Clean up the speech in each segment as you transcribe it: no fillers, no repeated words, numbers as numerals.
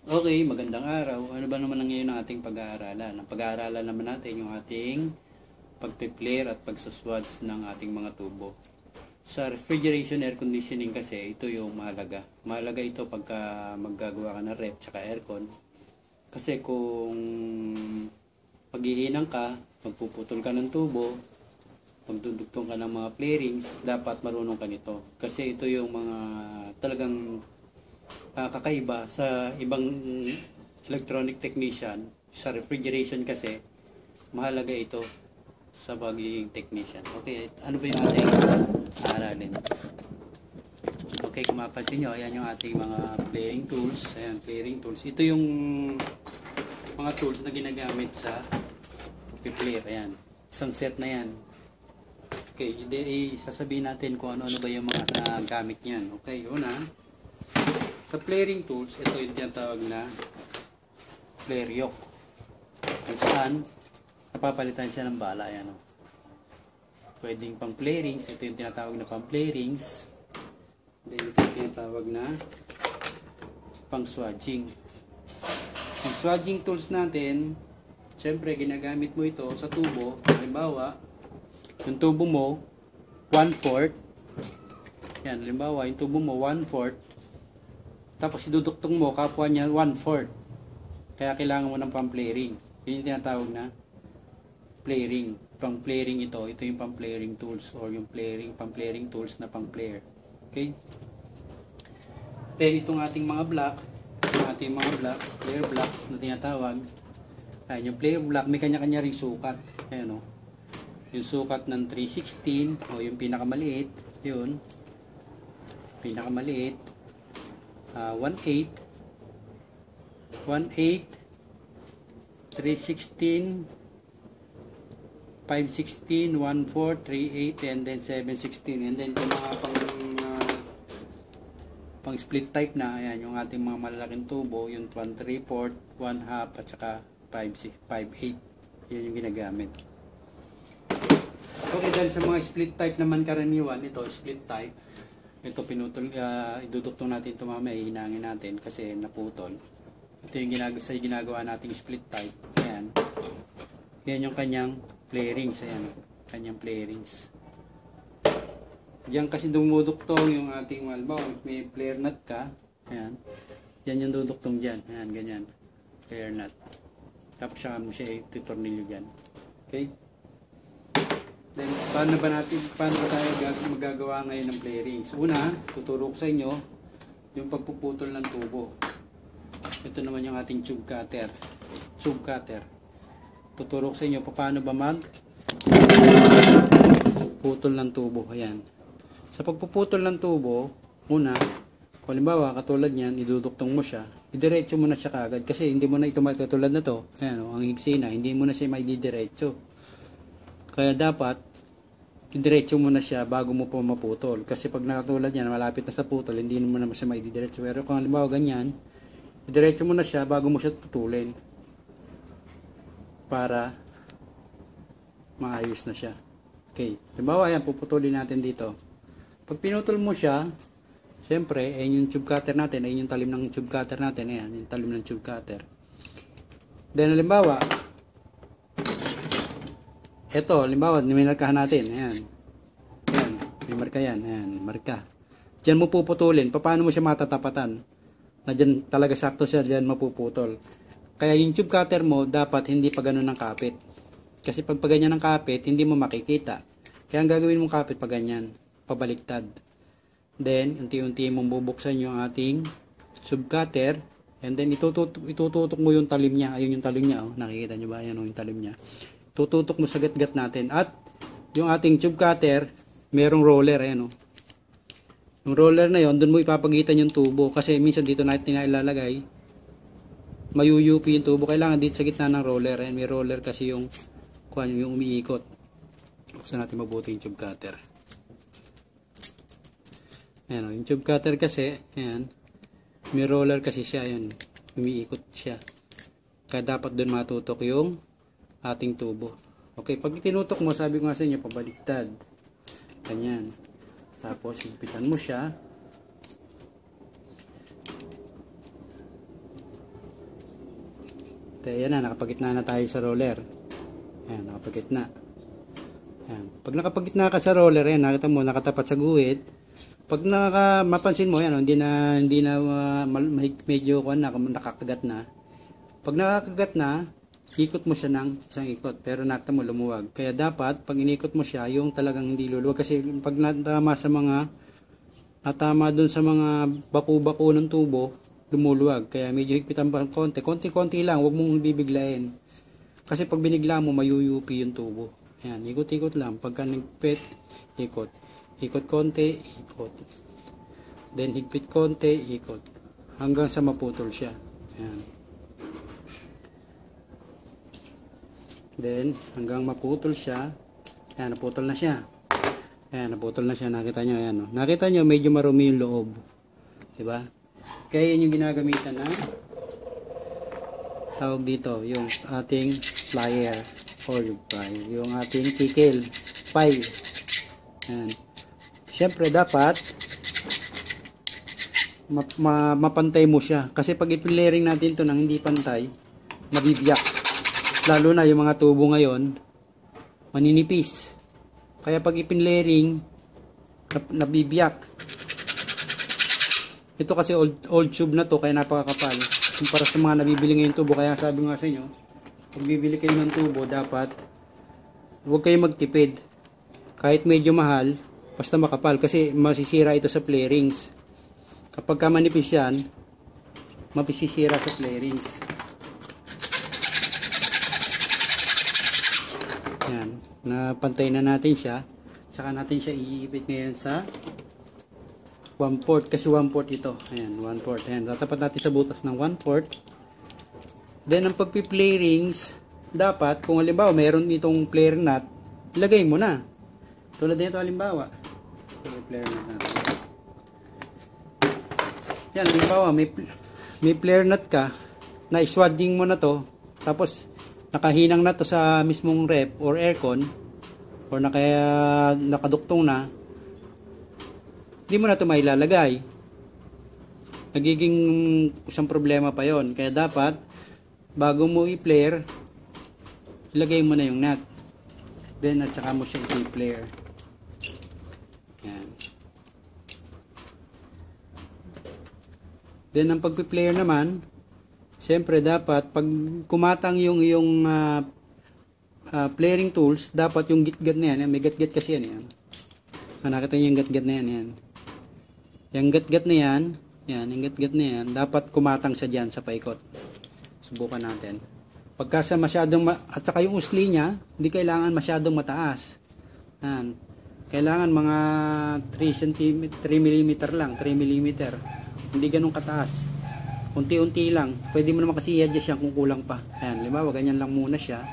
Okay, magandang araw. Ano ba naman ang ngayon ng ating pag-aaralan? Ang pag-aaralan naman natin yung ating pagpe-flare at pagsuswads ng ating mga tubo. Sa refrigeration air conditioning kasi, ito yung mahalaga. Mahalaga ito pagka maggagawa ka ng ref tsaka aircon. Kasi kung paghihinang ka, magpuputol ka ng tubo, magdudugtong ka ng mga flarings, dapat marunong ka nito. Kasi ito yung mga talagang kakaiba sa ibang electronic technician. Sa refrigeration kasi mahalaga ito sa pagiging technician. Okay, ano ba yung ating aaralin? Okay, kung mapansin nyo, ayan yung ating mga flaring tools. Ayan, flaring tools. Ito yung mga tools na ginagamit sa flare. Ayan, isang set na yan. Okay, sasabihin natin kung ano-ano ba yung mga gamit niyan. Okay, una, sa flaring tools, ito yung tinatawag na flare yoke. Kung saan, napapalitan siya ng bala. Ayan, o. Pwedeng pang flarings. Ito yung tinatawag na pang flarings. Then ito yung tinatawag na pang swatching. Yung swatching tools natin, syempre ginagamit mo ito sa tubo. Halimbawa, yung tubo mo, 1/4. Yan, halimbawa, yung tubo mo, 1/4. Tapos iduduktong mo, kapwa niya 1/4. Kaya kailangan mo ng pang-flaring. Yun yung tinatawag na flaring. Pang-flaring ito. Ito yung pang-flaring tools or yung pang-flaring tools na pang-flare. Okay? Then itong ating mga block, flare block na tinatawag. Ayan, yung flare block, may kanya-kanya ring sukat. Ayan, o. Yung sukat ng 316 o yung pinakamaliit, yun. Pinakamaliit. 1/8, 316, 516, 1/4, 3/8, and then 7/16. And then yung mga pang split type na, ayan, yung ating mga malalaking tubo, yung 1/3, 1/2, at saka 5/8. Yan yung ginagamit. Okay, dahil sa mga split type naman karaniwan, ito split type. Ito pinutol, iduduktong natin ito mamaya, hihinangin natin kasi naputol. Ito yung ginagawa nating split type. Ayan. Yan yung kanyang flarings. Ayan. Kanyang flarings. Diyan kasi dumuduktong yung ating halimbawa, may flare nut ka. Ayan. Yan yung duduktong dyan. Ayan, ganyan. Flare nut. Tapos siya mo siya ititornilyo dyan. Okay? Then, paano ba tayo magagawa ngayon ng flaring? So, una, tuturo ko sa inyo yung pagpuputol ng tubo. Ito naman yung ating tube cutter. Tuturo ko sa inyo paano ba putol ng tubo. Ayan. Sa pagpuputol ng tubo, una, halimbawa, katulad niyan, iduduktong mo siya, idiretso mo na siya kagad kasi hindi mo na ito matutulad na to. Ayan, ang higsi na, hindi mo na siya maididiretso. Kaya dapat, idiretso mo na siya bago mo pa maputol. Kasi pag nakatulad yan, malapit na sa putol, hindi mo na siya maididiretso. Pero kung halimbawa ganyan, idiretso mo na siya bago mo siya putulin. Para maayos na siya. Okay. Halimbawa yan, puputulin natin dito. Pag pinutol mo siya, siyempre, ayun yung tube cutter natin, ayun yung talim ng tube cutter natin. Ayan, yung talim ng tube cutter. Then, halimbawa, ito, halimbawa, minarkahan natin. Ayan. Ayan. May marka yan. Ayan. Marka. Diyan mo puputulin. Paano mo siya matatapatan? Na dyan talaga sakto siya. Diyan mapuputol. Kaya yung tube cutter mo, dapat hindi pa ganun ng kapit. Kasi pag ganyan ng kapit, hindi mo makikita. Kaya ang gagawin mong kapit pag ganyan. Pabaliktad. Then, unti-unti mong bubuksan yung ating tube cutter. And then, itututok mo yung talim niya. Ayun yung talim niya. Oh. Nakikita nyo ba? Ayan yung talim niya. Tututok mo sa gat-gat natin. At yung ating tube cutter, merong roller. Ayan, oh. Yung roller na yon, doon mo ipapagitan yung tubo. Kasi minsan dito natin ilalagay, mayuyupi yung tubo. Kailangan dito sa gitna ng roller. Ayan, may roller kasi yung umiikot. Buksan natin mabuti yung tube cutter. Ayan, oh, yung tube cutter kasi, ayan, may roller kasi siya. Ayan, umiikot siya. Kaya dapat doon matutok yung ating tubo. Okay, pag tinutok mo, sabi ko nga sa inyo, pabaliktad. Ganyan. Tapos, higpitan mo siya. Ayan na, nakapagitna na tayo sa roller. Ayan, nakapagitna. Ayan. Pag nakapagitna ka sa roller, ayan, nakita mo, nakatapat sa guhit. Pag mapansin mo, ayan, hindi na medyo nakakagat na. Pag nakakagat na, ikot mo siya ng isang ikot, pero nakita mo lumuwag. Kaya dapat, pag inikot mo siya, yung talagang hindi luluwag. Kasi pag natama dun sa mga baku-baku ng tubo, lumuluwag. Kaya medyo higpitan pa konti. Konti-konti lang, huwag mong bibiglain. Kasi pag binigla mo, mayuyupi yung tubo. Ayan, ikot-ikot lang. Pagka nagpit, ikot. Ikot konti, ikot. Then higpit konti, ikot. Hanggang sa maputol siya. Ayan. Then, hanggang maputol siya. Ayan, naputol na siya. Ayan, naputol na siya. Nakita nyo, ayan. Nakita nyo, medyo marumi yung loob. Diba? Kaya yun yung ginagamitan na tawag dito, yung ating plier or yung ating tickle, pile. Ayan. Siyempre, dapat mapantay mo siya. Kasi pag i-layering natin to nang hindi pantay, mabibiyak. Lalo na yung mga tubo ngayon, maninipis. Kaya pag ipin-layering, nabibiyak. Ito kasi old tube na to, kaya napakakapal. Kumpara sa mga nabibili ngayon tubo, kaya sabi nga sa inyo, pag bibili kayo ng tubo, dapat huwag kayo magtipid. Kahit medyo mahal, basta makapal. Kasi masisira ito sa play rings. Kapag ka manipis yan, mapisisira sa play rings. Yan, napantay na natin siya. Saka natin siya iipit ngayon sa 1/4 kasi 1/4 ito. Ayan, 1/4. Ayan, tatapat natin sa butas ng 1/4. Then, ang pagpi-play rings, dapat, kung halimbawa, mayroon itong player nut, ilagay mo na. Tulad nito, halimbawa. Player nut natin. Yan, halimbawa, may player nut ka, na iswadding mo na to, tapos, nakahinang na to sa mismong rep or aircon, or nakaduktong na, hindi mo na ito mailalagay. Nagiging isang problema pa yon. Kaya dapat, bago mo i-player, ilagay mo na yung nut. Then, at saka mo siya i-player. Yan. Then, ang pag-player naman, siyempre dapat, pag kumatang yung playering tools, dapat yung gitgat na yan, may gatgat kasi yan. Nakita niyo yung gatgat na yan. Yung gatgat na yan, yung gatgat na yan, dapat kumatang siya dyan sa paikot. Subukan natin. Pagka sa masyadong, at saka yung usli niya, hindi kailangan masyadong mataas. Yan. Kailangan mga 3 mm lang, 3 mm. Hindi ganun kataas. Unti-unti lang. Pwede mo naman kasi i-adjust yan kung kulang pa. Ayan, limawa, ganyan lang muna siya.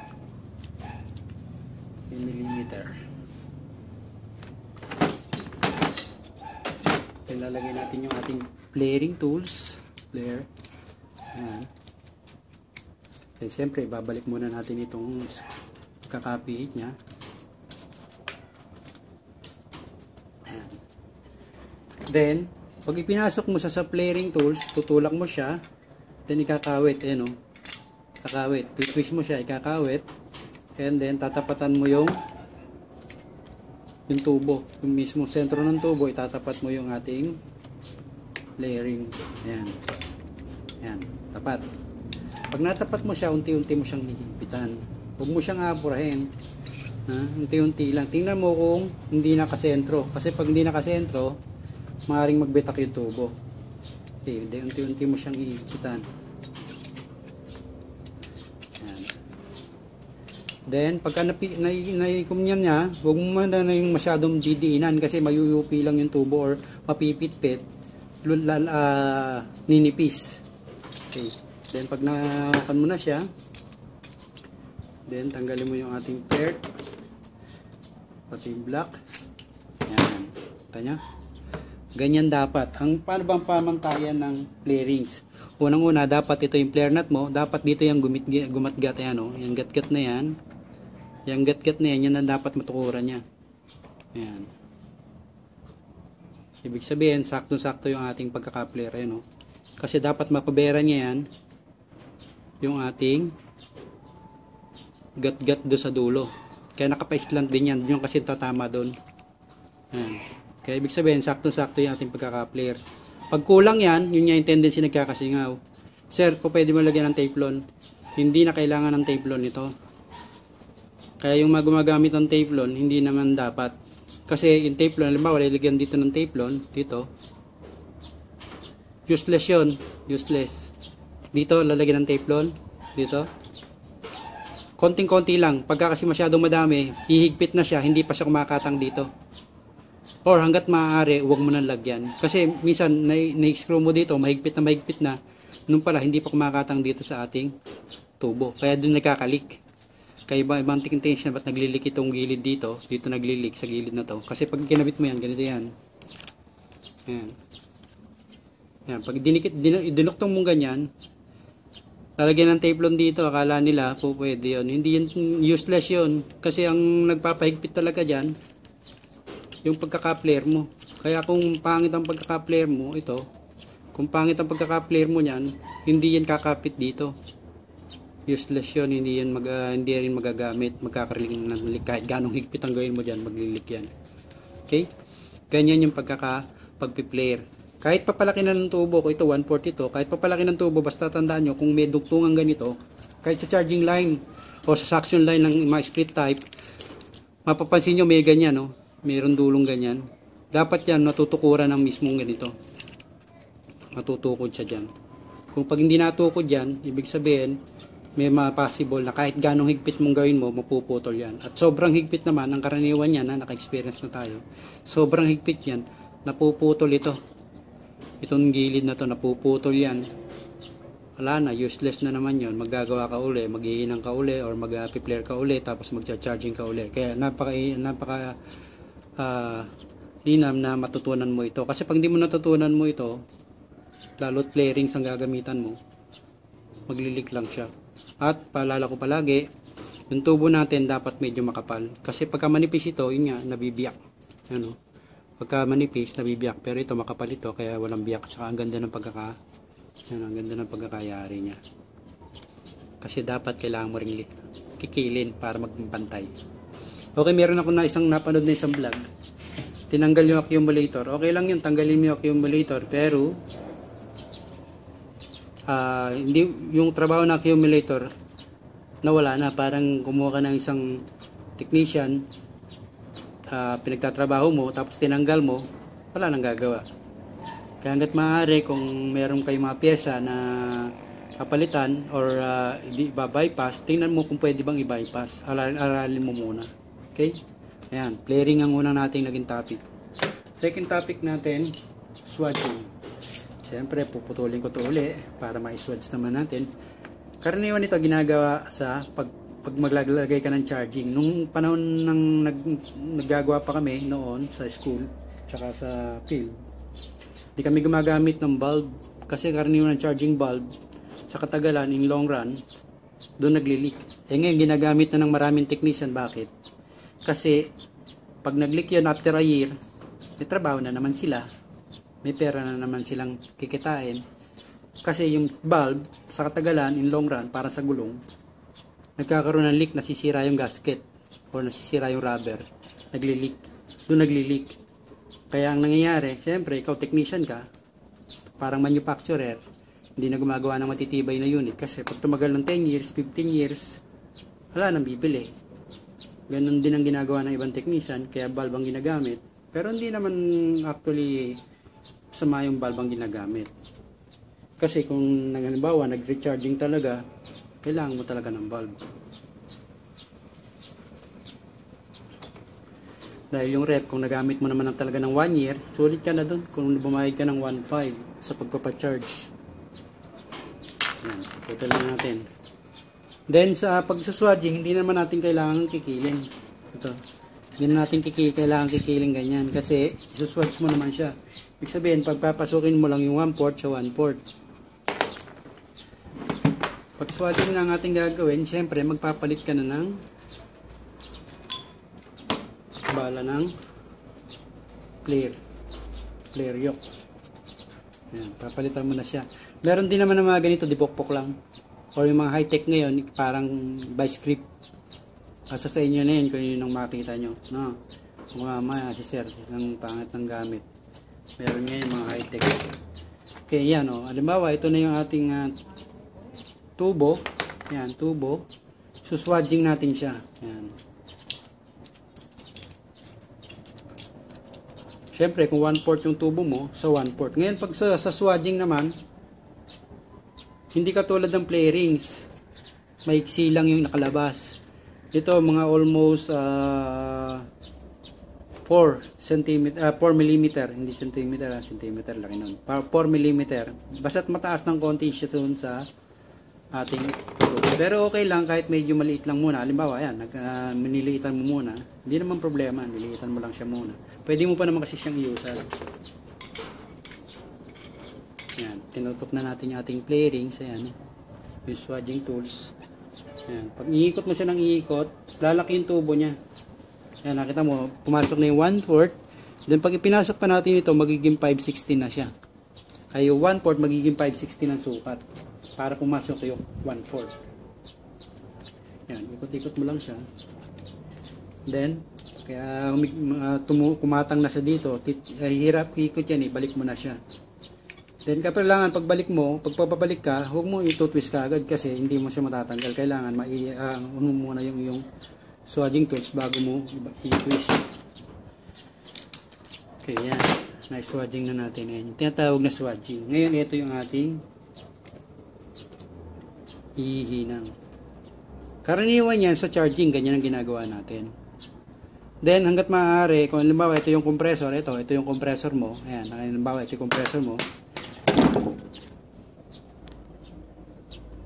3 mm. Ilalagay natin yung ating playering tools. Player. Ayan. Then, siyempre, babalik muna natin itong kakapihit niya. Ayan. Then, pag ipinasok mo sa playering tools, tutulak mo siya, then ikakawit, ayan o. Kakawit. Twist mo siya, ikakawit. And then, tatapatan mo yung tubo. Yung mismo sentro ng tubo, itatapat mo yung ating layering. Ayan. Ayan. Tapat. Pag natapat mo siya, unti-unti mo siyang hihigpitan. Huwag mo siyang apurahin. Unti-unti lang. Tingnan mo kung hindi nakasentro. Kasi pag hindi nakasentro, maaaring magbitak yung tubo. Okay, unti-unti mo siyang hihigpitan. Ayan. Then, pagka naikumyan niya, huwag mo na yung masyadong didiinan kasi mayuyupi lang yung tubo or mapipit-pit, ninipis. Okay. Then, pag nakakan mo na siya, then, tanggalin mo yung ating pert, pati yung block. Ayan. Kita nyo? Ganyan dapat. Paano bang pamantayan ng play rings? Unang-una, dapat ito yung player nut mo. Dapat dito yung gumatgat. Ayan, oh. Yung gatgat na yan. Yung gatgat na yan, yan ang dapat matukuran niya. Ayan. Ibig sabihin, sakto-sakto yung ating pagkaka-player. Ayan, oh. Kasi dapat mapabera niya yan. yung ating gat-gat do sa dulo. Kaya nakapaislant din yan. Yung kasi tatama doon. Ayan. Kaya ibig sabihin, sakto-sakto yung ating pagkaka-flare. Pag kulang yan, yun yung tendency nagkakasingaw. Sir, po pwede mo lagyan ng Teflon. Hindi na kailangan ng Teflon ito. Kaya yung gumagamit ng Teflon, hindi naman dapat. Kasi yung Teflon, halimbawa, lalagyan dito ng Teflon, dito. Useless yun. Useless. Dito, lalagyan ng Teflon. Dito. Konting-konti lang. Pagka kasi masyadong madami, hihigpit na siya, hindi pa siya kumakatang dito. Or hanggat maaari, huwag mo nang lagyan. Kasi minsan, na-screw mo dito, mahigpit na. Nung pala, hindi pa kumakatang dito sa ating tubo. Kaya doon nagkakalik. Kaya ibang technician, ba't naglilik itong gilid dito? Dito naglilik sa gilid na to. Kasi pag kinabit mo yan, ganito yan. Ayan. Ayan. Pag dinuktong mong ganyan, lalagyan ng Teflon dito, akala nila po pwede yun. Hindi yun, useless yun. Kasi ang nagpapahigpit talaga dyan, yung pagkaka-flare mo. Kaya kung pangit ang pagkaka-flare mo, ito, kung pangit ang pagkaka-flare mo yan, hindi yan kakapit dito. Useless yun, hindi rin magagamit, magkakariling ng leak. Kahit ganong higpit ang gawin mo dyan, maglilik yan. Okay? Ganyan yung pagpi-flare. Kahit papalaki na ng tubo ko, ito 140 ito, kahit papalaki ng tubo, basta tandaan nyo, kung may dugtungan ganito, kahit sa charging line o sa suction line ng mga split type, mapapansin nyo may ganyan, no? Mayroon dulong ganyan. Dapat yan, natutukuran ng mismong ganito. Matutukod siya dyan. Kung pag hindi natukod yan, ibig sabihin, may possible na kahit ganong higpit mong gawin mo, mapuputol yan. At sobrang higpit naman, ang karaniwan yan, naka-experience na tayo, sobrang higpit yan, napuputol ito. Itong gilid na to, napuputol yan. Wala na, useless na naman yon. Maggagawa ka uli, maghihinang ka uli, or mag-flare ka uli, tapos mag-charging ka uli. Kaya napaka hinam na matutunan mo ito. Kasi pag hindi mo natutunan mo ito, lalo't flarings ang gagamitan mo, maglilik lang siya. At paalala ko palagi, yung tubo natin dapat medyo makapal. Kasi pagka manipis ito, yun nga, nabibiyak. Ano? Pagka manipis, nabibiyak. Pero ito, makapal ito, kaya walang biyak. Saka ang ganda ng ang ganda ng pagkakayari niya. Kasi dapat kailangan mo ring kikilin para magpantay. Okay, meron ako na napanood na isang vlog. Tinanggal yung accumulator. Okay lang yun, tanggalin mo yung accumulator. Pero, hindi yung trabaho ng accumulator nawala na, parang kumuha ka ng isang technician, pinagtatrabaho mo, tapos tinanggal mo, wala nang gagawa. Kaya hanggat maaari, kung meron kayong mga pyesa na kapalitan or bypass, tingnan mo kung pwede bang i-bypass. Aralin mo muna. Okay? Ayan, flaring ang unang nating naging topic. Second topic natin, swatching. Siyempre, puputulin ko ito uli para ma-swatch naman natin. Karaniwan ito ginagawa sa pag maglalagay ka ng charging. Nung panahon ng naggagawa pa kami noon sa school, tsaka sa field, di kami gumagamit ng bulb. Kasi karaniwan ng charging bulb, sa katagalan, in long run, doon nagli-leak. Ngayon, ginagamit na ng maraming technician. Bakit? Kasi, pag nag-leak yun after a year, may trabaho na naman sila. May pera na naman silang kikitain. Kasi yung bulb, sa katagalan, in long run, para sa gulong, nagkakaroon ng leak, nasisira yung gasket o nasisira yung rubber. Nagli-leak. Doon nagli-leak. Kaya ang nangyayari, siyempre, ikaw technician ka, parang manufacturer, hindi na gumagawa ng matitibay na unit. Kasi pag tumagal ng 10 years, 15 years, wala nang bibili. Ganon din ang ginagawa ng ibang technician, kaya bulb ang ginagamit. Pero hindi naman actually sama yung bulb ang ginagamit. Kasi kung halimbawa nag-recharging talaga, kailangan mo talaga ng bulb. Dahil yung rep, kung nagamit mo naman talaga ng 1 year, sulit ka na dun kung bumayad ka ng 1.5 sa pagpapacharge. Yan, total na natin. Then sa pagsaswadging, hindi naman natin kailangan kikilin. Ito. Hindi na natin kailangan kikilin ganyan kasi isuswatch mo naman siya. Ibig sabihin, pagpapasukin mo lang yung 1 port sa 1 port. Pag swatching na ang ating gagawin, siyempre magpapalit ka na ng bala ng flare yoke. Ayan, papalitan mo na siya. Meron din naman ng mga ganito, dipokpok lang. or yung mga high-tech ngayon, parang vice grip. Asa sa inyo na yun kung yun ang makita nyo. No? Kung mamaya si sir, ng pangit ng gamit. Meron ngayon mga high-tech. Okay, yan o. Halimbawa, ito na yung ating tubo. Yan, tubo. Suswadging natin siya. Yan. Siyempre, kung 1/4 yung tubo mo, so 1/4. Ngayon, pag sa swadzing naman, hindi katulad ng play rings. Maiksi lang yung nakalabas. Ito, mga almost 4 mm, hindi centimeter, centimeter, laki nun. 4 mm. Basta't mataas ng konti siya sa ating tubo. Pero okay lang kahit medyo maliit lang muna. Halimbawa, ayan, nililiitan mo muna. Hindi naman problema, nililiitan mo lang siya muna. Pwede mo pa naman kasi siyang iusan. Ayan, tinutok na natin yung ating play rings. Ayan, yung swadzing tools. Ayan, pag iikot mo siya ng iikot, lalaki yung tubo niya. Ayan, nakita mo, pumasok na yung 1/4. Then pag ipinasok pa natin ito, magiging 5/16 na siya. Kaya yung 1/4 magiging 5/16 ang sukat. Para pumasok yung 1/4. Ayan, ikot-ikot mo lang siya. Then, kaya kumatang na siya dito, hirap ikot yan, balik mo na siya. Then kailangan pagbalik mo, pagpapabalik ka, huwag mo ito-twist ka agad kasi hindi mo siya matatanggal. Kailangan muna yung swadzing tools bago mo i-twist. Okay, yan. Na-swadzing na natin. Yan. Tinatawag na swadzing. Ngayon, ito yung ating ihinang. Karaniwan yan sa charging, ganyan ang ginagawa natin. Then, hanggat maaari, kung halimbawa ito yung compressor, ito yung compressor mo. Ayan, halimbawa ito yung compressor mo.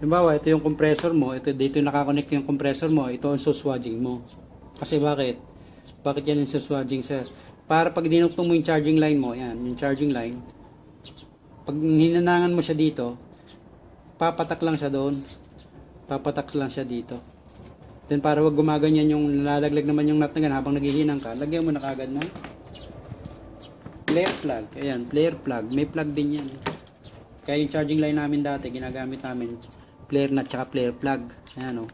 Halimbawa, ito yung compressor mo, ito dito yung nakakonect yung compressor mo, ito ang suswadging mo. Kasi bakit? Bakit yan yung suswadging, sir? Para pag dinuktong mo yung charging line mo, yan, yung charging line, pag hinanangan mo siya dito, papatak lang siya doon, papatak lang siya dito. Then para wag gumaganyan yung nalalaglag naman yung nut na ganun, habang naghihinang ka, lagyan mo na kagad ng flare plug. Ayan, flare plug. May plug din yan. Kaya yung charging line namin dati, ginagamit namin flare nut tsaka flare plug. Ayan o.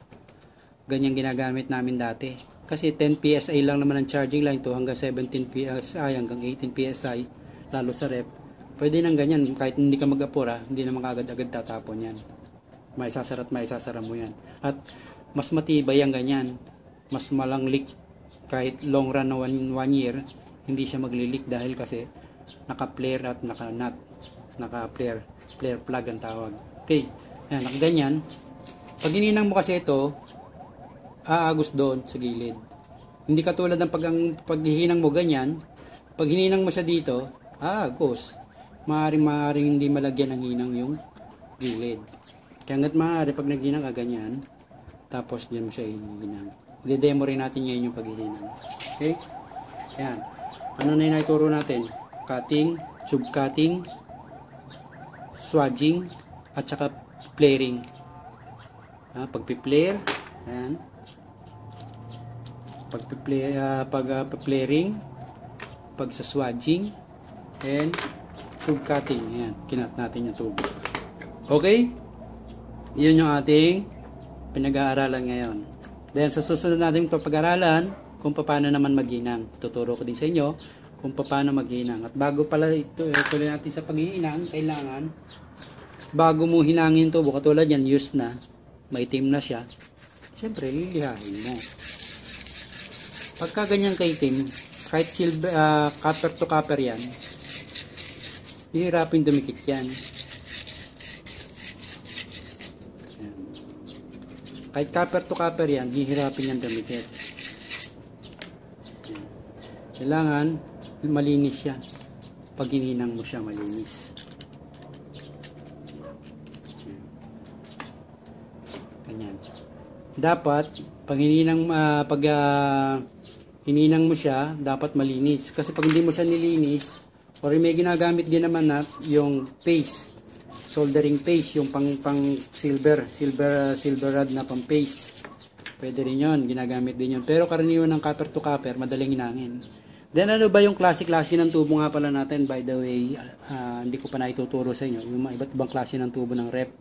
Ganyan ginagamit namin dati. Kasi 10 PSI lang naman ang charging line to hanggang 17 PSI, hanggang 18 PSI, lalo sa rep. Pwede nang ganyan, kahit hindi ka mag-apura, hindi naman agad-agad tatapon yan. May sasara mo yan. At mas matibay ang ganyan. Mas malanglik kahit long run na 1 year, hindi siya maglilik dahil kasi naka-flare at naka-nut. Naka-flare plug ang tawag. Okay. Ayan, nakaganyan. Pag hininang mo kasi ito, aagos doon sa gilid. Hindi katulad ng paghihinang mo ganyan, pag hininang mo siya dito, aagos. Maaring hindi malagyan ng hinang yung gilid. Kaya hanggat maaari pag naghinang ka ganyan, tapos diyan mo siya hihinang. I-demo rin natin ngayon yung paghihinang. Okay? Ayan. Ano na yung naituro natin? Cutting, tube cutting, swadzing, at saka flaring. Pag-flare, ayan. Pag-flaring, pag-swadzing, and tube cutting. Ayan, kinat natin yung tubo. Okay? Yun yung ating pinag-aaralan ngayon. Then, sa susunod natin ito pag-aaralan, kung paano naman maghinang. Tuturo ko din sa inyo kung paano maghinang. At bago pala tuloy natin sa paghihinang, kailangan, bago mo hinangin yung tubo, katulad yan, used na, maitim na siya, syempre, lilihahin mo. Pagka ganyan kaitim, kahit silver, copper to copper yan, hihirapin dumikit yan. Kahit copper to copper yan, hihirapin yan dumikit. Kailangan malinis siya. Pag hininang mo siya, malinis. Ganyan. Dapat pag hininang mo siya, dapat malinis. Kasi pag hindi mo siya nilinis, or may ginagamit din naman na yung paste, soldering paste, yung pang silver rod na pang paste. Pwede rin yun, ginagamit din yun. Pero karaniwan ng copper to copper, madaling hinangin. Then ano ba yung klase-klase ng tubo nga pala natin? By the way, hindi ko pa naituturo sa inyo yung mga iba't ibang klase ng tubo ng rep.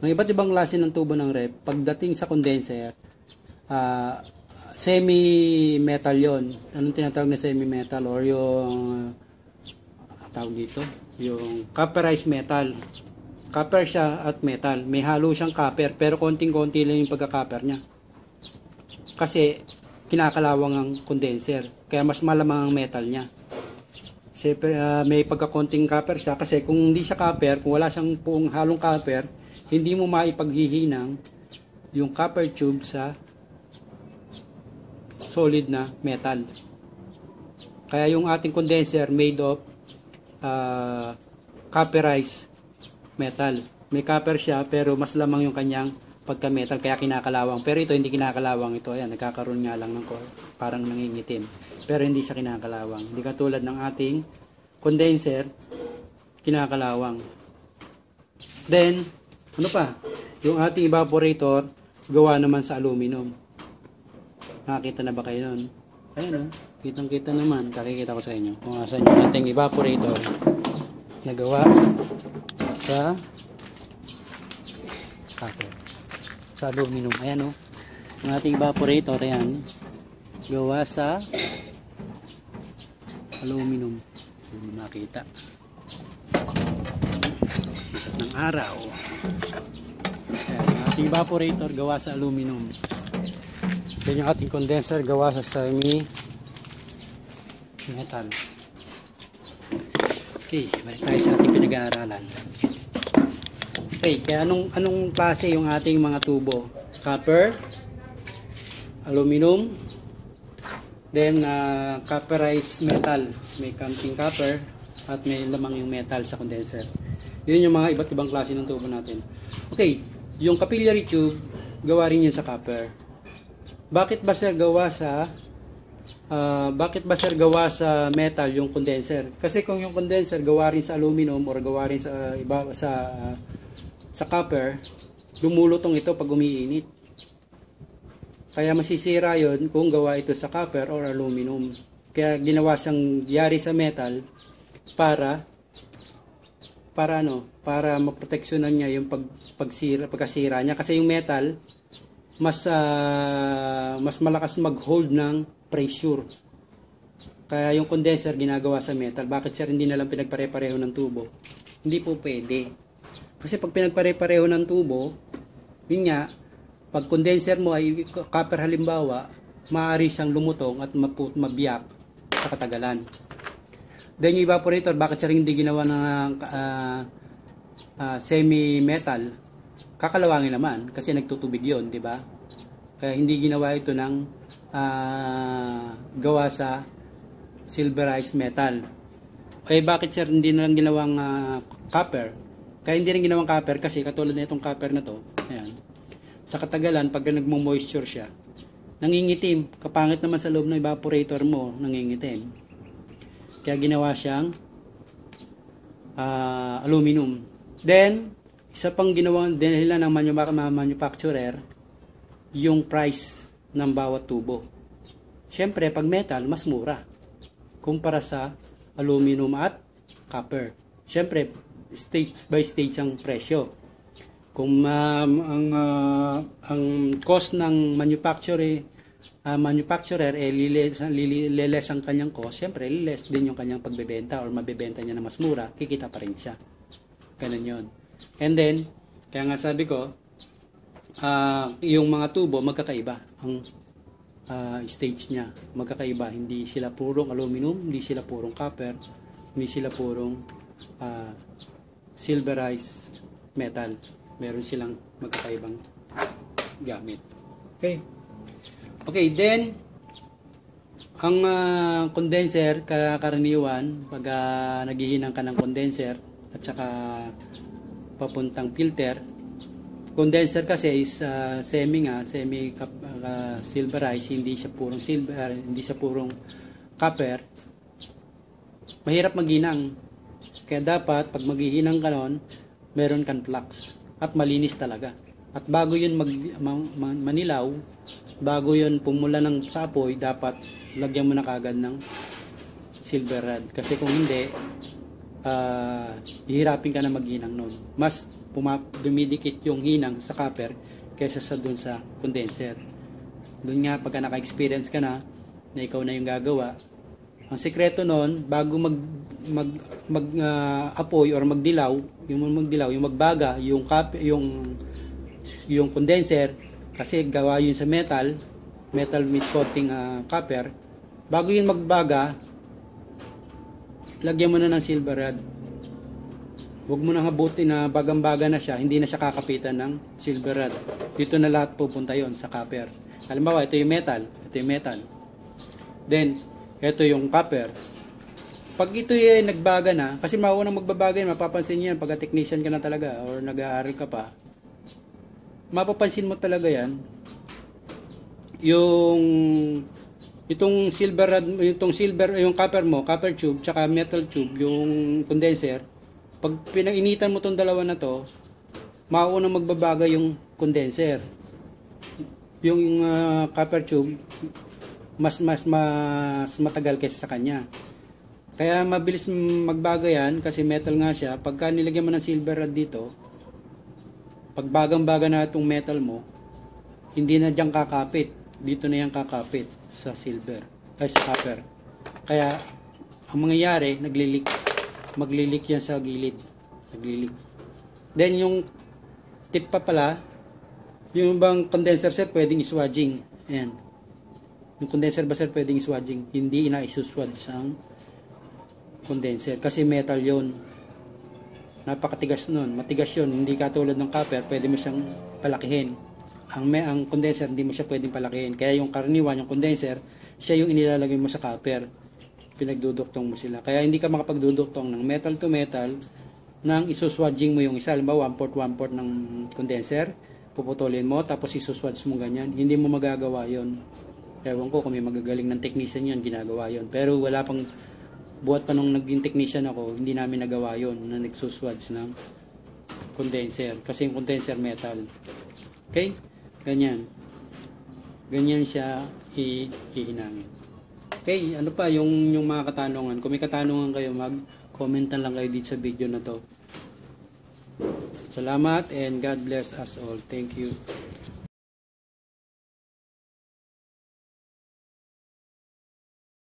Ang iba't ibang klase ng tubo ng ref, pagdating sa condenser, semi-metal yon. Anong tinatawag na semi-metal? Or yung, tawag dito, yung copperized metal. Copper siya at metal. May halo siyang copper, pero konting-konti lang yung pagka-copper niya. Kasi, kinakalawang ang condenser. Kaya mas malamang ang metal niya. Siyempre, may pagkakonting copper siya. Kasi kung hindi siya copper, kung wala siyang buong halong copper, hindi mo maipaghihinang yung copper tube sa solid na metal. Kaya yung ating condenser made of copperized metal. May copper siya pero mas lamang yung kanyang pagka-metal kaya kinakalawang. Pero ito hindi kinakalawang ito. Ayan, nagkakaroon nga lang ng parang nangingitim. Pero hindi siya kinakalawang. Hindi katulad ng ating condenser, kinakalawang. Then, ano pa? Yung ating evaporator, gawa naman sa aluminum. Nakakita na ba kayo nun? Ayan o, kitang-kita naman. Kakikita ko sa inyo. Kung asan yung ating evaporator na gawa sa copper. Sa aluminum. Ayan o. Yung ating evaporator, ayan. Gawa sa aluminum. Hindi makita. Sikat ng araw. Ayan, yung ating evaporator gawa sa aluminum. Then yung ating condenser gawa sa semi-metal. Okay, balik tayo sa ating pinag-aaralan. Okay, kaya anong klase yung ating mga tubo? Copper, aluminum, then copperized metal. May counting copper at may lamang yung metal sa condenser. Yun yung mga iba't ibang klase ng tubo natin. Okay, yung capillary tube, gawa rin yun sa copper. Bakit ba sir gawa sa metal yung condenser? Kasi kung yung condenser gawa rin sa aluminum or gawa rin sa copper, lumulutong ito pag umiinit. Kaya masisira yon kung gawa ito sa copper or aluminum. Kaya ginawa siyang yari sa metal para maproteksyonan niya yung pagkasira niya. Kasi yung metal mas malakas mag-hold ng pressure. Kaya yung condenser ginagawa sa metal. Bakit sir hindi na lang pinagpare-pareho ng tubo? Hindi po pwede. Kasi pag pinagpare-pareho ng tubo, yun nga, pag condenser mo ay copper halimbawa, maaari siyang lumutong at mabiyak sa katagalan. Then yung evaporator, bakit sir hindi ginawa ng semi-metal? Kakalawangin naman kasi nagtutubig yon, di ba? Kaya hindi ginawa ito ng gawa sa silverized metal. Eh bakit sir hindi na lang ginawang copper? Kaya hindi rin ginawang copper kasi katulad na itong copper na to, ayan. Sa katagalan pag nagmo-moisture siya, nangingitim. Kapangit naman sa loob ng evaporator mo, nangingitim. Kaya ginawa siyang aluminum. Then isa pang ginawang dahilan ng manufacturer, yung price ng bawat tubo. Siyempre, pag metal, mas mura kumpara sa aluminum at copper. Siyempre, stage by stage ang presyo. Kung ang cost ng manufacturer liles ang kanyang cost, siyempre, liles din yung kanyang pagbebenta or mabebenta niya na mas mura, kikita pa rin siya. Ganun yun. And then, kaya nga sabi ko, yung mga tubo magkakaiba ang stage niya. Magkakaiba, hindi sila purong aluminum, hindi sila purong copper, hindi sila purong silverized metal. Meron silang magkakaibang gamit. Okay. Okay, then ang condenser, karaniwan pag naghihinang ka ng condenser at saka papuntang filter. Condenser kasi is semi silverized, hindi siya purong silver, hindi siya purong copper. Mahirap maghinang. Kaya dapat pag maghihinang ka noon, meron kang flux at malinis talaga. At bago yun manilaw, bago yun pumula ng sapoy, dapat lagyan mo na kagad ng silver rod. Kasi kung hindi, hihirapin ka na maghinang noon. Mas dumidikit yung hinang sa copper kaysa sa dun sa condenser. Dun nga, pagka naka-experience ka na ikaw na yung gagawa, ang sikreto nun, bago apoy or magdilaw, yung magbaga, yung condenser, kasi gawa yun sa metal with coating copper, bago yun magbaga, lagyan mo na ng silver rod. Huwag mo nang habutin na bagang-baga na siya, hindi na siya kakapitan ng silver rod. Dito na lahat pupunta yon sa copper. Halimbawa, ito yung metal. Then, ito yung copper. Pag ito yung nagbaga na, kasi maunang magbabaga yun, mapapansin niyo yan pagka technician ka na talaga or nag-aaral ka pa, mapapansin mo talaga yan, yung copper mo, copper tube, tsaka metal tube, yung condenser, pag pinag-initan mo tong dalawa na to, maunang magbabaga yung condenser. Yung copper tube, mas matagal kaysa sa kanya. Kaya mabilis magbaga yan kasi metal nga siya. Pagka nilagyan mo ng silver rod dito, pag bagang-baga na itong metal mo, hindi na diyan kakapit. Dito na yan kakapit sa sa copper. Kaya ang mangyayari, maglilik yan sa gilid. Then yung tip pa pala, yung bang condenser sir pwedeng iswadging. Ayan. Yung condenser ba sir pwedeng iswadging? Hindi ina-isuswad sa condenser kasi metal yon. Napakatigas nun. Matigas yun. Hindi katulad ng copper, pwede mo siyang palakihin. Ang condenser, hindi mo siya pwedeng palakihin. Kaya yung karaniwan, yung condenser, siya yung inilalagay mo sa copper. Pinagduduktong mo sila. Kaya hindi ka makapagduduktong ng metal to metal nang isuswadging mo yung isa. Halimbawa, 1/4 ng condenser, puputulin mo, tapos isuswads mo ganyan. Hindi mo magagawa yon. Ewan ko kung may magagaling ng technician yan, ginagawa yon. Pero wala pang, buhat pa nung naging technician ako, hindi namin nagawa yon na nagsuswads ng condenser. Kasi yung condenser metal. Okay? Ganyan. Ganyan siya ihinangin. Okay, ano pa yung mga katanungan? Kung may katanungan kayo, mag-comment lang kayo dito sa video na to. Salamat and God bless us all. Thank you.